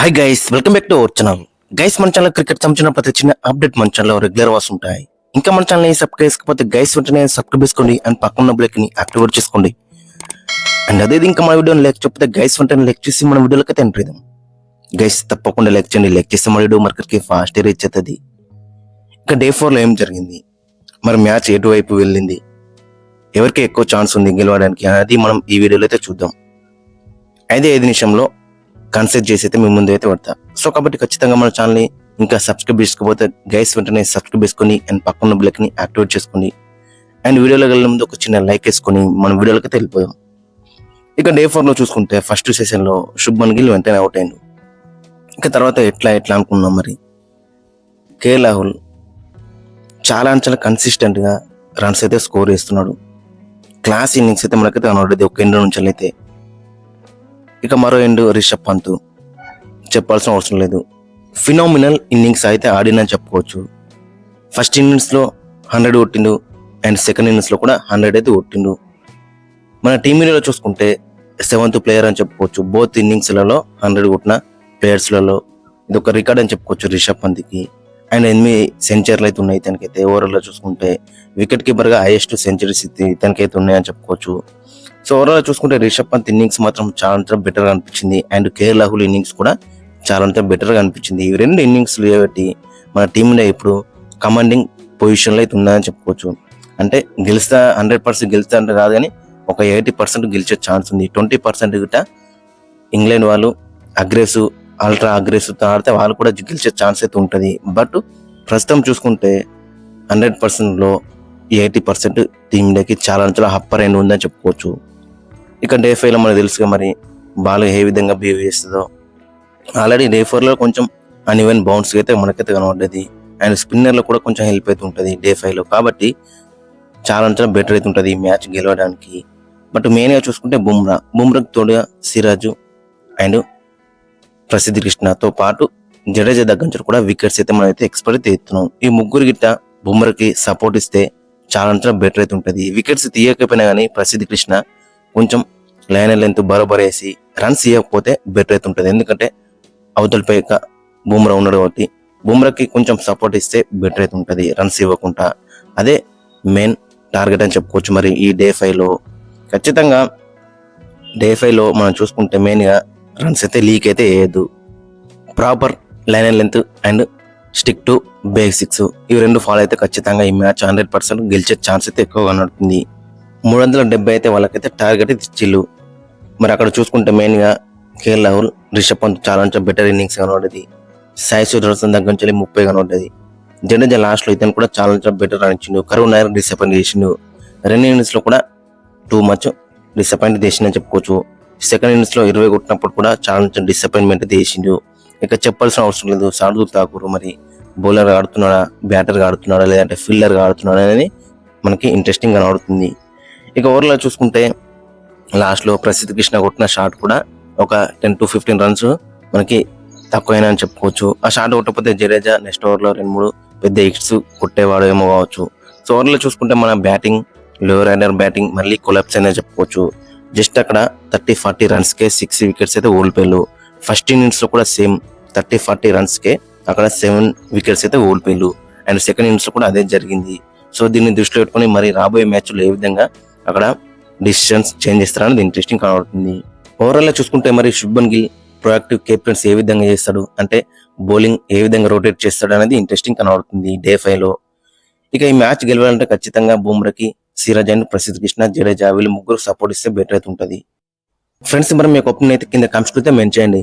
Hi guys, welcome back to our channel. Guys, మన channel cricket సంబంధించిన ప్రతి చిన్న అప్డేట్ మన ఛానల్లో రెగ్యులర్ వాస్ ఉంటాయి. ఇంకా మన ఛానల్ సబ్స్క్రైబ్ చేసుకోకపోతే గైస్ వెంటనే సబ్స్క్రైబ్ చేసుకోండి అండ్ పక్కన బ్లైక్ ని యాక్టివేట్ చేసుకోండి. అండ్ అదే ఇంకా మన వీడియోని లైక్ చెప్పితే గైస్ వెంటనే లైక్ చేసి మన వీడియోలకి అయితే ఎంటర్ చేద్దాం. గైస్ తప్పకుండా లైక్ చేయండి. లైక్ చేస్తే మన వీడియో మార్కెట్కి ఫాస్ట్ రీచ్ అవుతుంది. ఇంకా డే 4 లో ఏం జరిగింది, మరి మ్యాచ్ ఎటువైపు వెళ్ళింది, ఎవరికి ఎక్కువ ఛాన్స్ ఉంది గెలవడానికి అది మనం ఈ వీడియోలో అయితే చూద్దాం. 5 నిమిషంలో కన్సెప్ట్ చేసి అయితే మీ ముందు అయితే పడతా. సో కాబట్టి ఖచ్చితంగా మన ఛానల్ని ఇంకా సబ్స్క్రైబ్ చేసుకోకపోతే గైస్ వెంటనే సబ్స్క్రైబ్ చేసుకొని అండ్ పక్కన బ్లైక్ ని యాక్టివేట్ చేసుకోండి. అండ్ వీడియోలోకి వెళ్ళే ముందు ఒక చిన్న లైక్ వేసుకొని మన వీడియోలకి అయితే వెళ్ళిపోదాం. ఇక డే 4 లో చూసుకుంటే ఫస్ట్ సెషన్ లో శుభ్మన్ గిల్ వెంటనే అవుట్ అయ్యిండు. ఇంకా తర్వాత ఎట్లా అనుకున్నాం, మరి కేఎల్ రాహుల్ చాలా కన్సిస్టెంట్ గా రన్స్ అయితే స్కోర్ చేస్తున్నాడు. క్లాస్ ఇన్నింగ్స్ అయితే మనకైతే కనబడేది ఒక ఎండ్ నుంచి అయితే. ఇక మరో ఎండ్ రిషబ్ పంత్ చెప్పాల్సిన అవసరం లేదు, ఫినామినల్ ఇన్నింగ్స్ అయితే ఆడినని చెప్పుకోవచ్చు. ఫస్ట్ ఇన్నింగ్స్ లో 100 కొట్టిండు అండ్ సెకండ్ ఇన్నింగ్స్ లో కూడా 100 అయితే కొట్టిండు. మన టీంలో చూసుకుంటే 7th ప్లేయర్ అని చెప్పుకోవచ్చు. బోత్ ఇన్నింగ్స్లలో 100 కొట్టిన ప్లేయర్స్లలో ఇది ఒక రికార్డ్ అని చెప్పుకోవచ్చు రిషబ్ పంత్కి. అండ్ 8 సెంచరీలు అయితే ఉన్నాయి తనకైతే. ఓవరాల్ లో చూసుకుంటే వికెట్ కీపర్ గా హైయెస్ట్ సెంచరీస్ తనకైతే ఉన్నాయని చెప్పుకోవచ్చు. సో ఓవరాల్ చూసుకుంటే రిషబ్ పంత్ ఇన్నింగ్స్ మాత్రం చాలా బెటర్ గా అనిపించింది. అండ్ కేఎల్ రాహుల్ ఇన్నింగ్స్ కూడా చాలా బెటర్ గా అనిపించింది. ఈ 2 ఇన్నింగ్స్ కాబట్టి మన టీంలో ఇప్పుడు కమాండింగ్ పొజిషన్ లో అయితే ఉందని చెప్పుకోవచ్చు. అంటే గెలుస్తా 100% గెలుస్తా అంటే కాదు, కానీ ఒక 80% గెలిచే ఛాన్స్ ఉంది. 20% గిట్ట ఇంగ్లాండ్ వాళ్ళు అగ్రెసివ్ అల్ట్రా అగ్రెసివ్ తో ఆడితే వాళ్ళు కూడా గెలిచే ఛాన్స్ అయితే ఉంటుంది. బట్ ప్రస్తుతం చూసుకుంటే 100% లో 80% టీంలోకి చాలా అప్పర్ ఎండ్ ఉందని చెప్పుకోవచ్చు. ఇక డే 5 లో మనకు తెలుసుగా మరి బాల్ ఏ విధంగా బిహేవ్ చేస్తుందో. ఆల్రెడీ డే 4 లో కొంచెం అన్ఈవెన్ బౌన్స్ అయితే మనకైతే కనబడ్డది. అండ్ స్పిన్నర్ లో కూడా కొంచెం హెల్ప్ అయితే ఉంటుంది డే 5 లో. కాబట్టి చాలా బెటర్ అయితే ఉంటుంది ఈ మ్యాచ్ గెలవడానికి. బట్ మెయిన్ గా చూసుకుంటే బుమ్రాకి తోడుగా సిరాజు అండ్ ప్రసిద్ధి కృష్ణతో పాటు జడేజా దగ్గర నుంచి కూడా వికెట్స్ అయితే మనం అయితే ఎక్స్పెక్ట్ అయితే ఎత్తున్నాం. ఈ ముగ్గురు గిట్ట బుమ్రాకి సపోర్ట్ ఇస్తే చాలా బెటర్ అయితే ఉంటుంది. వికెట్స్ తీయకపోయినా కానీ ప్రసిద్ధి కృష్ణ కొంచెం లైన్ లెంత్ బరోబర్ వేసి రన్స్ ఇవ్వకపోతే బెటర్ అయితే ఉంటుంది. ఎందుకంటే అవతలపై బుమ్రా ఉన్నాడు కాబట్టి బుమ్రాకి కొంచెం సపోర్ట్ ఇస్తే బెటర్ అయితే ఉంటుంది రన్స్ ఇవ్వకుండా. అదే మెయిన్ టార్గెట్ అని చెప్పుకోవచ్చు. మరి ఈ డే 5 లో ఖచ్చితంగా డే 5 లో మనం చూసుకుంటే మెయిన్ గా రన్స్ అయితే లీక్ అయితే వేయద్దు. Proper line length and stick to basics ఇవి 2 ఫాలో అయితే ఖచ్చితంగా ఈ మ్యాచ్ 100% గెలిచే ఛాన్స్ అయితే ఎక్కువగా నడుతుంది. 370 అయితే వాళ్ళకైతే టార్గెట్ అయితే ఇచ్చిల్లు. మరి అక్కడ చూసుకుంటే మెయిన్ గా కేఎల్ రాహుల్ రిషబ్ పంత్ చాలా బెటర్ ఇన్నింగ్స్ కనబడేది. సాయి సూర్యవర్ధన్ దగ్గర నుంచి 30 కనబడ్డది. జడేజా లాస్ట్ లో ఇతను కూడా చాలా బెటర్ అనిచ్చిండు. కరుణ్ నాయర్ డిసప్పాయింట్ చేసిండు. 2 ఇన్నింగ్స్ లో కూడా టూ మచ్ డిసప్పాయింట్ చేసిందని చెప్పుకోవచ్చు. సెకండ్ ఇన్నింగ్స్ లో 20 కొట్టినప్పుడు కూడా చాలా డిసప్పాయింట్మెంట్ అయితే చేసిండు. ఇక చెప్పాల్సిన అవసరం లేదు, శార్దుల్ ఠాకూర్ మరి బౌలర్ ఆడుతున్నాడా, బ్యాటర్ గా ఆడుతున్నాడా, లేదంటే ఫీల్డర్ గా ఆడుతున్నాడా అనేది మనకి ఇంట్రెస్టింగ్ గా కనబడుతుంది. ఇక ఓవర్లో చూసుకుంటే లాస్ట్ లో ప్రసిద్ధి కృష్ణ కొట్టిన షాట్ కూడా ఒక 10 to 15 రన్స్ మనకి తక్కువైనా అని చెప్పుకోవచ్చు. ఆ షాట్ కొట్టకపోతే జడేజా నెక్స్ట్ ఓవర్ లో 2-3 పెద్ద హిట్స్ కొట్టేవాడు ఏమో కావచ్చు. సో ఓవర్లో చూసుకుంటే మన బ్యాటింగ్ లోవర్ ఆర్డర్ బ్యాటింగ్ మళ్ళీ కొలాప్స్ అయినా చెప్పుకోవచ్చు. జస్ట్ అక్కడ 30-40 రన్స్ కే 6 వికెట్స్ అయితే ఓడిపోయారు. ఫస్ట్ ఇన్నింగ్స్ లో కూడా సేమ్ 30-40 రన్స్ కే అక్కడ 7 వికెట్స్ అయితే ఓడిపోయారు. అండ్ సెకండ్ ఇన్నింగ్స్ లో కూడా అదే జరిగింది. సో దీన్ని దృష్టిలో పెట్టుకుని మరి రాబోయే మ్యాచ్ లో ఏ విధంగా అక్కడ డిసిషన్స్ చేంజ్ చేస్తారనేది ఇంట్రెస్టింగ్ కనబడుతుంది. ఓవరాల్ గా చూసుకుంటే మరి శుభ్మన్ గిల్ ప్రొయాక్టివ్ కెప్టెన్స్ ఏ విధంగా చేస్తాడు, అంటే బౌలింగ్ ఏ విధంగా రొటేట్ చేస్తాడు అనేది ఇంట్రెస్టింగ్ కనబడుతుంది డే 5 లో. ఇక ఈ మ్యాచ్ గెలవాలంటే ఖచ్చితంగా బుమ్రాకి, సిరాజ్ అండ్ ప్రసిద్ధి కృష్ణ, జడేజా వీళ్ళు ముగ్గురు సపోర్ట్ ఇస్తే బెటర్ అయితే ఉంటుంది. ఫ్రెండ్స్, మరి మీకు ఒపీనియన్ అయితే కింద కామెంట్స్ అయితే మెన్షన్ చేయండి.